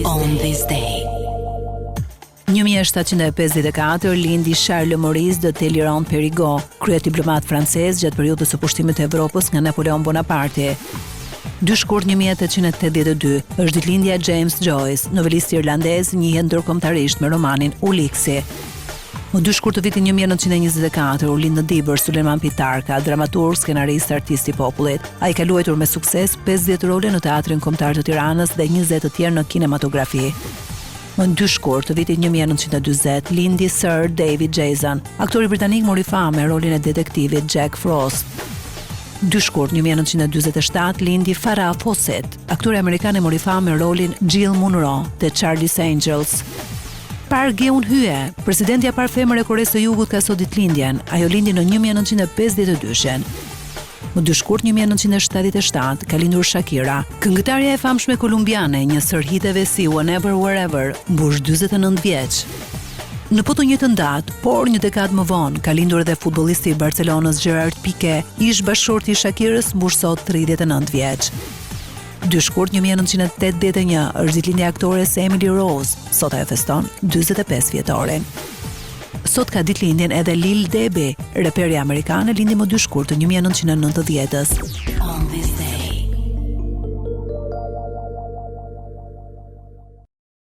On this day. 1754 lindi Charles Maurice de Talleyrand-Périgot, krye diplomat francez gjatë periudhës së pushtimit të Evropës nga Napoleon Bonaparte. 2 shkurt 1882 është ditëlindja e James Joyce, novelisti irlandez njihet ndërkombëtarisht me romanin Uliksi. Më 2 shkurt të vitin 1924 u lind në Dibër Sulejman Pitarka, dramaturg, skenarist, artist i popullit. Ai ka luajtur me sukses 50 role në Teatrin Kombëtar të Tiranës dhe 20 të tjerë në kinematografi. Më 2 shkurt të vitit 1940 lindi Sir David Jason, aktori britanik mori famë me rolin e detektivit Jack Frost. 2 shkurt 1947 lindi Farrah Fawcett, aktori amerikan e mori famë me rolin Jill Munro te Charlie's Angels. Park Geun-hye, presidentja parë femër e Koresë së Jugut ka sot ditëlindjen. Ajo lindi në 1952. Më 2 shkurt 1977 ka lindur Shakira. Këngëtarja e famshme kolumbiane, një sër hiteve si Whenever Wherever, mbush 49 vjeç. Në po të njëjtën datë, por një dekadë më vonë, ka lindur edhe futbollisti i Barcelonës Gerard Piqué, ish bashkëshorti i Shakirës, mbush sot 39 vjeç. 2 shkurt 1981 është ditëlindja e aktores Emily Rose, sot ajo feston 45 vjetorin. Sot ka ditëlindjen edhe Lil Debbie, reperja amerikane lindi më 2 shkurt të 1990-s.